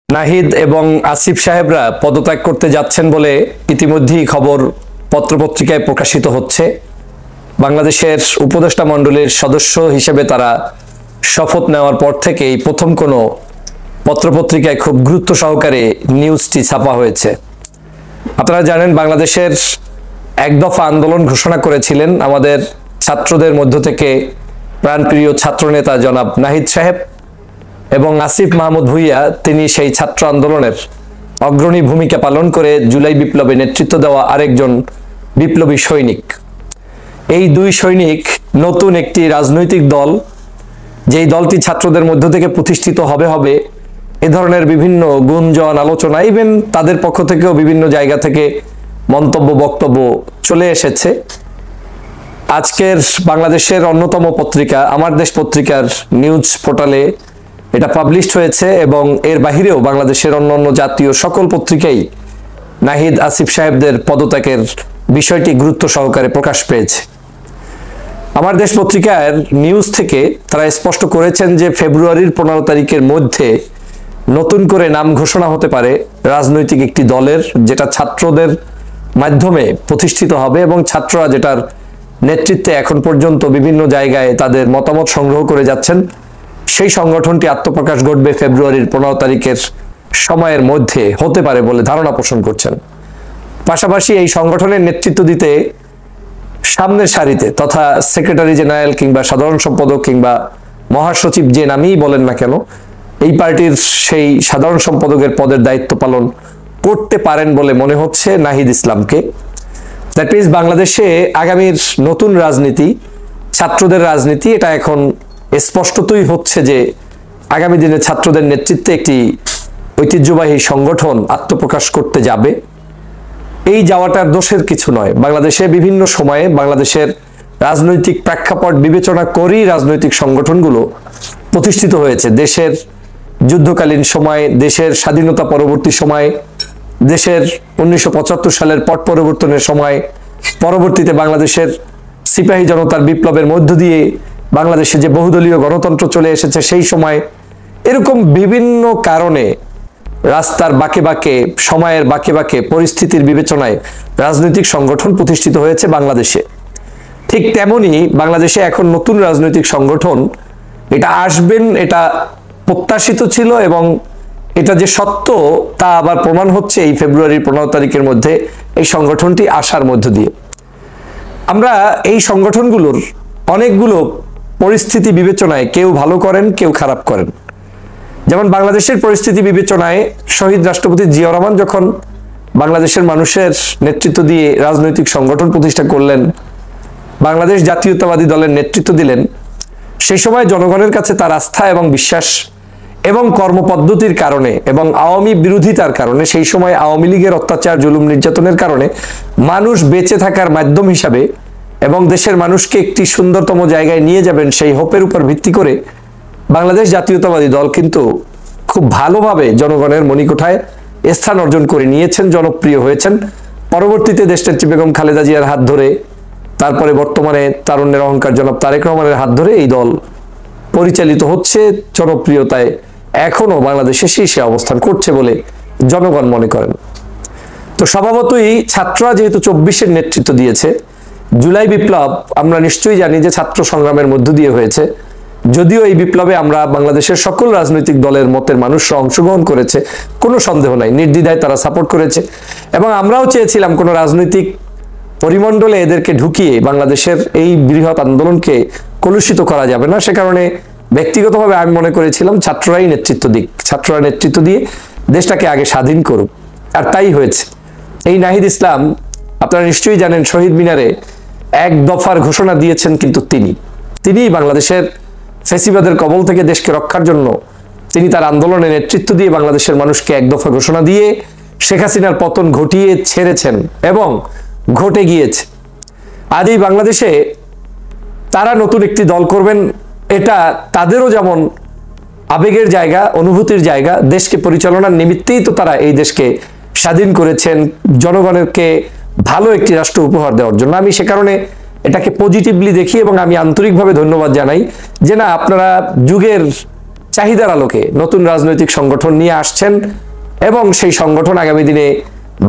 নাহিদ এবং আসিফ সাহেবরা পদত্যাগ করতে যাচ্ছেন বলে ইতিমধ্যেই খবর পত্রপত্রিকায় প্রকাশিত হচ্ছে। বাংলাদেশের উপদেষ্টা মণ্ডলীর সদস্য হিসেবে তারা শপথ নেওয়ার পর থেকেই প্রথম কোনো পত্রপত্রিকায় খুব গুরুত্ব সহকারে নিউজটি ছাপা হয়েছে। আপনারা জানেন, বাংলাদেশের এক দফা আন্দোলন ঘোষণা করেছিলেন আমাদের ছাত্রদের মধ্য থেকে প্রাণপ্রিয় ছাত্রনেতা জনাব নাহিদ সাহেব, এবং আসিফ মাহমুদ ভুইয়া তিনি সেই ছাত্র আন্দোলনের অগ্রণী ভূমিকা পালন করে জুলাই বিপ্লবে নেতৃত্ব দেওয়া আরেকজন বিপ্লবী সৈনিক। এই দুই সৈনিক নতুন একটি রাজনৈতিক দল, যেই দলটি ছাত্রদের মধ্য থেকে প্রতিষ্ঠিত হবে এ ধরনের বিভিন্ন গুঞ্জন, আলোচনা, ইভেন তাদের পক্ষ থেকেও বিভিন্ন জায়গা থেকে মন্তব্য, বক্তব্য চলে এসেছে। আজকের বাংলাদেশের অন্যতম পত্রিকা আমার দেশ পত্রিকার নিউজ পোর্টালে এটা পাবলিশড হয়েছে, এবং এর বাহিরেও বাংলাদেশের অন্যান্য জাতীয় সকল পত্রিকাই নাহিদ আসিফ সাহেবদের পদত্যাগের বিষয়টি গুরুত্ব সহকারে প্রকাশ পেয়েছে। আমার দেশ পত্রিকার নিউজ থেকে তারা স্পষ্ট করেছেন যে ফেব্রুয়ারির 15 তারিখের মধ্যে নতুন করে নাম ঘোষণা হতে পারে রাজনৈতিক একটি দলের, যেটা ছাত্রদের মাধ্যমে প্রতিষ্ঠিত হবে, এবং ছাত্ররা যেটার নেতৃত্বে এখন পর্যন্ত বিভিন্ন জায়গায় তাদের মতামত সংগ্রহ করে যাচ্ছেন। সেই সংগঠনটি আত্মপ্রকাশ ঘটবে ফেব্রুয়ারির 15 তারিখের সময়ের মধ্যে হতে পারে বলে ধারণা পোষণ করছেন। পাশাপাশি এই সংগঠনের নেতৃত্ব দিতে সামনের সারিতে তথা সেক্রেটারি জেনারেল কিংবা সাধারণ সম্পাদক কিংবা মহাসচিব যে নামেই বলেন না কেন, এই পার্টির সেই সাধারণ সম্পাদকের পদের দায়িত্ব পালন করতে পারেন বলে মনে হচ্ছে নাহিদ ইসলামকে। দ্যাট মিনস বাংলাদেশে আগামীর নতুন রাজনীতি, ছাত্রদের রাজনীতি, এটা এখন স্পষ্টতই হচ্ছে যে আগামী দিনে ছাত্রদের নেতৃত্বে একটি ঐতিহ্যবাহী সংগঠন আত্মপ্রকাশ করতে যাবে। এই যাওয়াটার দোষের কিছু নয়। বাংলাদেশে বিভিন্ন সময়ে বাংলাদেশের রাজনৈতিক প্রেক্ষাপট বিবেচনা করেই রাজনৈতিক সংগঠনগুলো প্রতিষ্ঠিত হয়েছে। দেশের যুদ্ধকালীন সময়, দেশের স্বাধীনতা পরবর্তী সময়, দেশের 1975 সালের পট পরিবর্তনের সময়, পরবর্তীতে বাংলাদেশের সিপাহী জনতার বিপ্লবের মধ্য দিয়ে বাংলাদেশে যে বহুদলীয় গণতন্ত্র চলে এসেছে সেই সময়, এরকম বিভিন্ন কারণে রাস্তার বাঁকে বাঁকে, সময়ের বাঁকে বাঁকে, পরিস্থিতির বিবেচনায় রাজনৈতিক সংগঠন প্রতিষ্ঠিত হয়েছে বাংলাদেশে। ঠিক তেমনি বাংলাদেশে এখন নতুন রাজনৈতিক সংগঠন এটা আসবেন, এটা প্রত্যাশিত ছিল, এবং এটা যে সত্য তা আবার প্রমাণ হচ্ছে এই ফেব্রুয়ারির 15 তারিখের মধ্যে এই সংগঠনটি আসার মধ্য দিয়ে। আমরা এই সংগঠনগুলোর অনেকগুলো পরিস্থিতি বিবেচনায় কেউ ভালো করেন, কেউ খারাপ করেন। যেমন বাংলাদেশের পরিস্থিতি বিবেচনায় শহীদ রাষ্ট্রপতি জিয়াউর রহমান যখন বাংলাদেশের মানুষের নেতৃত্ব দিয়ে রাজনৈতিক সংগঠন প্রতিষ্ঠা করলেন, বাংলাদেশ জাতীয়তাবাদী দলের নেতৃত্ব দিলেন, সেই সময় জনগণের কাছে তার আস্থা এবং বিশ্বাস এবং কর্মপদ্ধতির কারণে এবং আওয়ামী বিরোধিতার কারণে, সেই সময় আওয়ামী লীগের অত্যাচার, জুলুম, নির্যাতনের কারণে মানুষ বেঁচে থাকার মাধ্যম হিসাবে এবং দেশের মানুষকে একটি সুন্দরতম জায়গায় নিয়ে যাবেন সেই হোপের উপর ভিত্তি করে বাংলাদেশ জাতীয়তাবাদী দল কিন্তু খুব ভালোভাবে জনগণের মণিকোঠায় স্থান অর্জন করে নিয়েছেন, জনপ্রিয় হয়েছেন। পরবর্তীতে দেশনেত্রী বেগম খালেদা জিয়ার হাত ধরে, তারপরে বর্তমানে তারুণ্যের অহংকার জনাব তারেক রহমানের হাত ধরে এই দল পরিচালিত হচ্ছে, জনপ্রিয়তায় এখনো বাংলাদেশে শীর্ষে অবস্থান করছে বলে জনগণ মনে করেন। তো স্বভাবতই ছাত্ররা যেহেতু 24-এর নেতৃত্ব দিয়েছে, জুলাই বিপ্লব আমরা নিশ্চয়ই জানি যে ছাত্র সংগ্রামের মধ্য দিয়ে হয়েছে। যদিও এই বিপ্লবে আমরা বাংলাদেশের সকল রাজনৈতিক দলের মতের মানুষরা অংশগ্রহণ করেছে, কোনো সন্দেহ নাই, নির্দ্বিধায় তারা সাপোর্ট করেছে, এবং আমরাও চেয়েছিলাম কোনো রাজনৈতিক পরিমণ্ডলে এদেরকে ঢুকিয়ে বাংলাদেশের এই বৃহৎ আন্দোলনকে কলুষিত করা যাবে না। সে কারণে ব্যক্তিগতভাবে আমি মনে করেছিলাম ছাত্ররাই নেতৃত্ব দিক, ছাত্ররা নেতৃত্ব দিয়ে দেশটাকে আগে স্বাধীন করুক, আর তাই হয়েছে। এই নাহিদ ইসলাম, আপনারা নিশ্চয়ই জানেন, শহীদ মিনারে এক দফার ঘোষণা দিয়েছেন, কিন্তু তিনি বাংলাদেশের ফ্যাসিবাদের কবল থেকে দেশকে রক্ষার জন্য তিনি তার আন্দোলনে নেতৃত্ব দিয়ে বাংলাদেশের মানুষকে এক দফা ঘোষণা দিয়ে শেখ হাসিনার পতন ঘটিয়ে ছেড়েছেন, এবং ঘটে গিয়েছে। আজ এই বাংলাদেশে তারা নতুন একটি দল করবেন, এটা তাদেরও যেমন আবেগের জায়গা, অনুভূতির জায়গা। দেশকে পরিচালনার নিমিত্তেই তো তারা এই দেশকে স্বাধীন করেছেন, জনগণকে ভালো একটি রাষ্ট্র উপহার দেওয়ার জন্য। আমি সে কারণে এটাকে পজিটিভলি দেখি, এবং আমি আন্তরিকভাবে ধন্যবাদ জানাই যে না, আপনারা যুগের চাহিদার আলোকে নতুন রাজনৈতিক সংগঠন নিয়ে আসছেন এবং সেই সংগঠন আগামী দিনে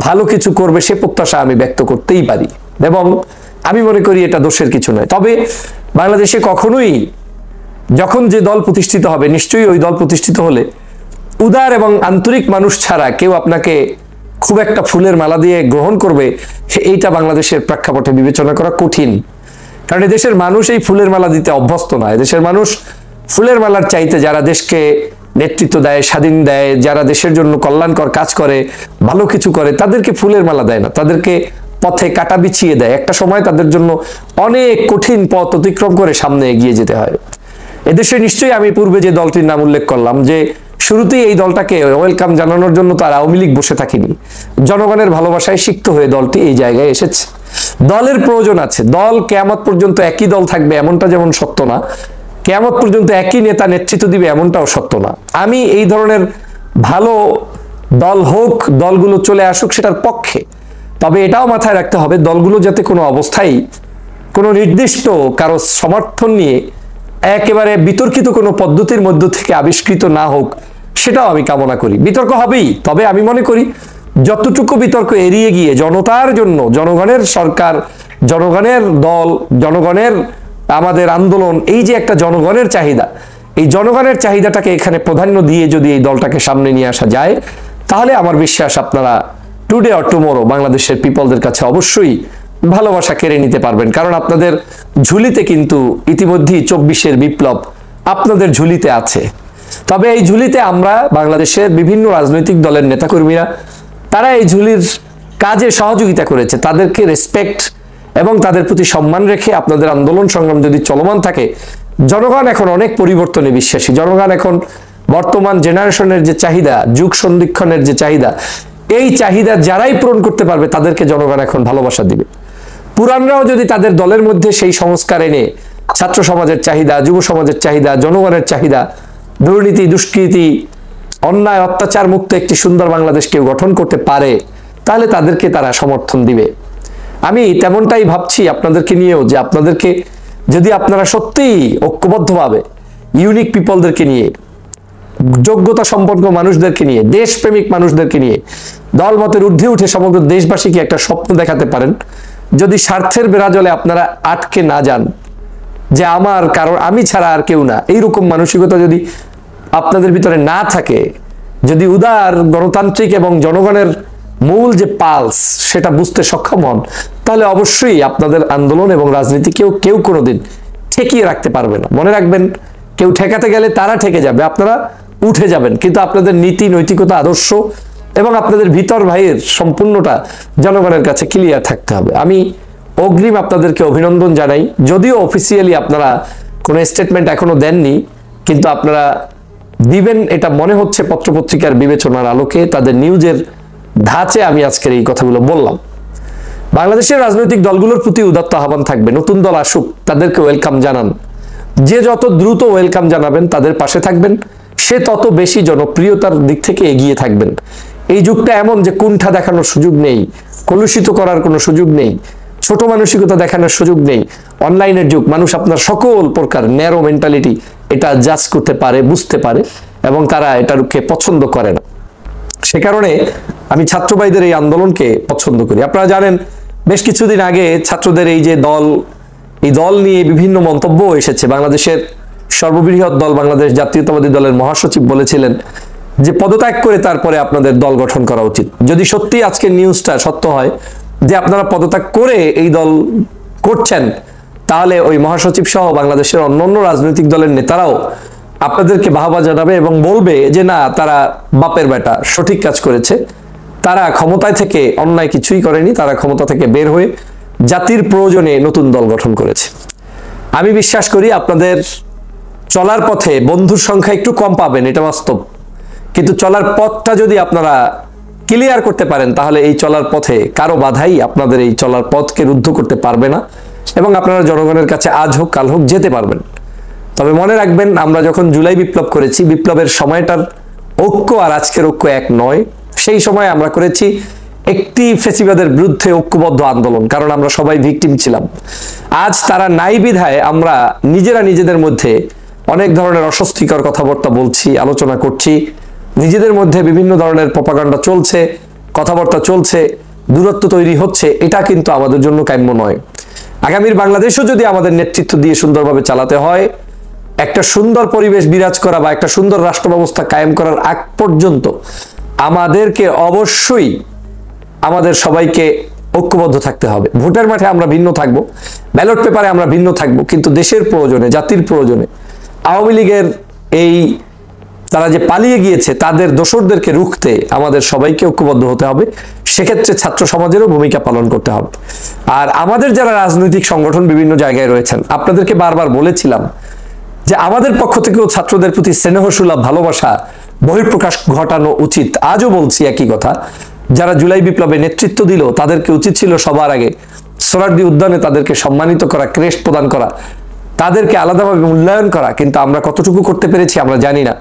ভালো কিছু করবে সে প্রত্যাশা আমি ব্যক্ত করতেই পারি এবং আমি মনে করি এটা দোষের কিছু নয়। তবে বাংলাদেশে কখনোই যখন যে দল প্রতিষ্ঠিত হবে, নিশ্চয়ই ওই দল প্রতিষ্ঠিত হলে উদার এবং আন্তরিক মানুষ ছাড়া কেউ আপনাকে খুব একটা ফুলের মালা দিয়ে গ্রহণ করবে এইটা বাংলাদেশের প্রেক্ষাপটে বিবেচনা করা কঠিন। কারণ এদেশের মানুষ এই ফুলের মালা দিতে অভ্যস্ত নয়। এদেশের মানুষ ফুলের মালার চাইতে যারা দেশকে নেতৃত্ব দেয়, স্বাধীন দেয়, যারা দেশের জন্য কল্যাণকর কাজ করে, ভালো কিছু করে, তাদেরকে ফুলের মালা দেয় না, তাদেরকে পথে কাটা বিছিয়ে দেয়। একটা সময় তাদের জন্য অনেক কঠিন পথ অতিক্রম করে সামনে এগিয়ে যেতে হয়। এদেশে নিশ্চয়ই আমি পূর্বে যে দলটির নাম উল্লেখ করলাম, যে শুরুতেই এই দলটাকে ওয়েলকাম জানানোর জন্য তার আওয়ামী লীগ বসে থাকেনি, জনগণের ভালোবাসায় সিক্ত হয়ে দলটি এই জায়গায় এসেছে। দলের প্রয়োজন আছে, দল কিয়ামত পর্যন্ত একই দল থাকবে এমনটা যেমন সত্য না, কিয়ামত পর্যন্ত একই নেতা নেতৃত্ব দিবে এমনটাও সত্য না। আমি এই ধরনের ভালো দল হোক, দলগুলো চলে আসুক সেটার পক্ষে। তবে এটাও মাথায় রাখতে হবে দলগুলো যাতে কোনো অবস্থায় কোনো নির্দিষ্ট কারো সমর্থন নিয়ে একেবারে বিতর্কিত কোনো পদ্ধতির মধ্য থেকে আবিষ্কৃত না হোক, সেটাও আমি কামনা করি। বিতর্ক হবেই, তবে আমি মনে করি যতটুকু বিতর্ক এড়িয়ে গিয়ে জনতার জন্য, জনগণের সরকার, জনগণের দল, জনগণের আমাদের আন্দোলন, এই যে একটা জনগণের চাহিদা, এই জনগণের চাহিদাটাকে এখানে প্রাধান্য দিয়ে যদি এই দলটাকে সামনে নিয়ে আসা যায়, তাহলে আমার বিশ্বাস আপনারা টুডে অর টুমোরো বাংলাদেশের পিপলদের কাছে অবশ্যই ভালোবাসা কেড়ে নিতে পারবেন। কারণ আপনাদের ঝুলিতে কিন্তু ইতিমধ্যেই 24-এর বিপ্লব আপনাদের ঝুলিতে আছে। তবে এই ঝুলিতে আমরা বাংলাদেশের বিভিন্ন রাজনৈতিক দলের নেতাকর্মীরা তারা এই ঝুলির কাজে সহযোগিতা করেছে, তাদেরকে রেসপেক্ট এবং তাদের প্রতি সম্মান রেখে আপনাদের আন্দোলন সংগ্রাম যদি চলমান থাকে, জনগণ এখন অনেক পরিবর্তনে বিশ্বাসী। জনগণ এখন বর্তমান জেনারেশনের যে চাহিদা, যুগ সন্ধিক্ষণের যে চাহিদা, এই চাহিদা যারাই পূরণ করতে পারবে তাদেরকে জনগণ এখন ভালোবাসা দিবে। পুরানরাও যদি তাদের দলের মধ্যে সেই সংস্কার এনে ছাত্র সমাজের চাহিদা, যুব সমাজের চাহিদা, জনগণের চাহিদা, দুর্নীতি, দুষ্কৃতি, অন্যায়, অত্যাচার মুক্ত একটি সুন্দর বাংলাদেশ কেউ গঠন করতে পারে, তাহলে তাদেরকে তারা সমর্থন দিবে। আমি তেমনটাই ভাবছি আপনাদেরকে নিয়েও, যে আপনাদেরকে যদি আপনারা সত্যিই ঐক্যবদ্ধভাবে ইউনিক পিপলদেরকে নিয়ে, যোগ্যতা সম্পন্ন মানুষদেরকে নিয়ে, দেশপ্রেমিক মানুষদেরকে নিয়ে দলমতের ঊর্ধ্বে উঠে সমগ্র দেশবাসীকে একটা স্বপ্ন দেখাতে পারেন, যদি স্বার্থের বেড়াজলে আপনারা আটকে না যান যে আমার কারণ আমি ছাড়া আর কেউ না, এইরকম মানসিকতা যদি আপনাদের ভিতরে না থাকে, যদি উদার গণতান্ত্রিক এবং জনগণের মূল যে পালস সেটা বুঝতে সক্ষম হন, তাহলে অবশ্যই আপনাদের আন্দোলন এবং রাজনীতিকেও কেউ কোনোদিন ঠেকিয়ে রাখতে পারবে না। মনে রাখবেন, কেউ ঠেকাতে গেলে তারা ঠেকে যাবে, আপনারা উঠে যাবেন, কিন্তু আপনাদের নীতি, নৈতিকতা, আদর্শ এবং আপনাদের ভিতর ভাইয়ের সম্পূর্ণটা জনগণের কাছে ক্লিয়ার থাকতে হবে। আমি অগ্রিম আপনাদেরকে অভিনন্দন জানাই। যদিও অফিসিয়ালি আপনারা কোনো স্টেটমেন্ট এখনো দেননি, কিন্তু আপনারা দিবেন এটা মনে হচ্ছে পত্রপত্রিকার বিবেচনার আলোকে, তাদের নিউজের ধাঁচে আমি আজকের এই কথাগুলো বললাম। বাংলাদেশের রাজনৈতিক দলগুলোর প্রতি উদাত্ত আহ্বান থাকবে, নতুন দল আসুক তাদেরকে ওয়েলকাম জানান। যে যত দ্রুত ওয়েলকাম জানাবেন, তাদের পাশে থাকবেন, সে তত বেশি জনপ্রিয়তার দিক থেকে এগিয়ে থাকবেন। এই যুগটা এমন যে কুণ্ঠা দেখানোর সুযোগ নেই, কলুষিত করার কোনো সুযোগ নেই, ছোট মানসিকতা দেখানোর সুযোগ নেই। অনলাইনের যুগ, মানুষ আপনার সকল প্রকার ন্যারো মেন্টালিটি এটা জাজ করতে পারে, বুঝতে পারে এবং তারা এটাকে পছন্দ করে না। সে কারণে আমি ছাত্র ভাইদের এই আন্দোলনকে পছন্দ করি। আপনারা জানেন বেশ কিছুদিন আগে ছাত্রদের এই যে দল, এই দল নিয়ে বিভিন্ন মন্তব্য এসেছে। বাংলাদেশের সর্ববৃহৎ দল বাংলাদেশ জাতীয়তাবাদী দলের মহাসচিব বলেছিলেন যে পদত্যাগ করে তারপরে আপনাদের দল গঠন করা উচিত। যদি সত্যি আজকের নিউজটা সত্য হয় যে আপনারা পদত্যাগ করে এই দল করছেন, তাহলে ওই মহাসচিব সহ বাংলাদেশের অন্যান্য রাজনৈতিক দলের নেতারাও আপনাদেরকে বাহবা জানাবে এবং বলবে যে না, তারা বাপের বেটা সঠিক কাজ করেছে, তারা ক্ষমতায় থেকে অন্যায় কিছুই করেনি, তারা ক্ষমতা থেকে বের হয়ে জাতির প্রয়োজনে নতুন দল গঠন করেছে। আমি বিশ্বাস করি আপনাদের চলার পথে বন্ধুর সংখ্যা একটু কম পাবেন, এটা বাস্তব, কিন্তু চলার পথটা যদি আপনারা ক্লিয়ার করতে পারেন, তাহলে এই চলার পথে কারো বাধাই আপনাদের এই চলার পথকে রুদ্ধ করতে পারবে না এবং আপনারা জনগণের কাছে আজ হোক কাল হোক যেতে পারবেন। তবে মনে রাখবেন, আমরা যখন জুলাই বিপ্লব করেছি, বিপ্লবের সময়টার ঐক্য আর আজকের ঐক্য এক নয়। সেই সময় আমরা করেছি একটি ফেসিবাদের বিরুদ্ধে ঐক্যবদ্ধ আন্দোলন, কারণ আমরা সবাই ভিকটিম ছিলাম। আজ তারা নাই বিধায় আমরা নিজেরা নিজেদের মধ্যে অনেক ধরনের অস্বস্তিকর কথাবার্তা বলছি, আলোচনা করছি, নিজেদের মধ্যে বিভিন্ন ধরনের প্রপাগান্ডা চলছে, কথাবার্তা চলছে, দূরত্ব তৈরি হচ্ছে, এটা কিন্তু আমাদের জন্য কাম্য নয়। আগামীর বাংলাদেশও যদি আমাদের নেতৃত্ব দিয়ে সুন্দরভাবে চালাতে হয়, একটা সুন্দর পরিবেশ বিরাজ করা বা একটা সুন্দর রাষ্ট্র ব্যবস্থা কায়েম করার আগ পর্যন্ত আমাদেরকে অবশ্যই আমাদের সবাইকে ঐক্যবদ্ধ থাকতে হবে। ভোটের মাঠে আমরা ভিন্ন থাকব, ব্যালট পেপারে আমরা ভিন্ন থাকব, কিন্তু দেশের প্রয়োজনে, জাতির প্রয়োজনে আওয়ামী লীগের এই তারা যে পালিয়ে গিয়েছে তাদের দোসরদেরকে রুখতে আমাদের সবাইকে ঐক্যবদ্ধ হতে হবে। সেক্ষেত্রে ছাত্র সমাজেরও ভূমিকা পালন করতে হবে। আর আমাদের যারা রাজনৈতিক সংগঠন বিভিন্ন জায়গায় রয়েছেন, আপনাদেরকে বারবার বলেছিলাম যে আমাদের পক্ষ থেকেও ছাত্রদের প্রতি স্নেহসুলভ ভালোবাসা বহিঃপ্রকাশ ঘটানো উচিত। আজও বলছি একই কথা, যারা জুলাই বিপ্লবে নেতৃত্ব দিল তাদেরকে উচিত ছিল সবার আগে সোহরাওয়ার্দী উদ্যানে তাদেরকে সম্মানিত করা, ক্রেস্ট প্রদান করা, তাদেরকে আলাদাভাবে মূল্যায়ন করা। কিন্তু আমরা কতটুকু করতে পেরেছি আমরা জানি না।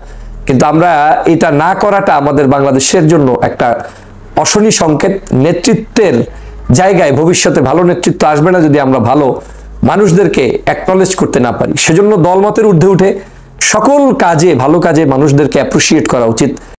কিন্তু আমরা এটা না করাটা আমাদের বাংলাদেশের জন্য একটা অশনি সংকেত। নেতৃত্বের জায়গায় ভবিষ্যতে ভালো নেতৃত্ব আসবে না যদি আমরা ভালো মানুষদেরকে অ্যাকনলেজ করতে না পারি। সেজন্য দলমতের ঊর্ধ্বে উঠে সকল কাজে, ভালো কাজে মানুষদেরকে অ্যাপ্রিসিয়েট করা উচিত।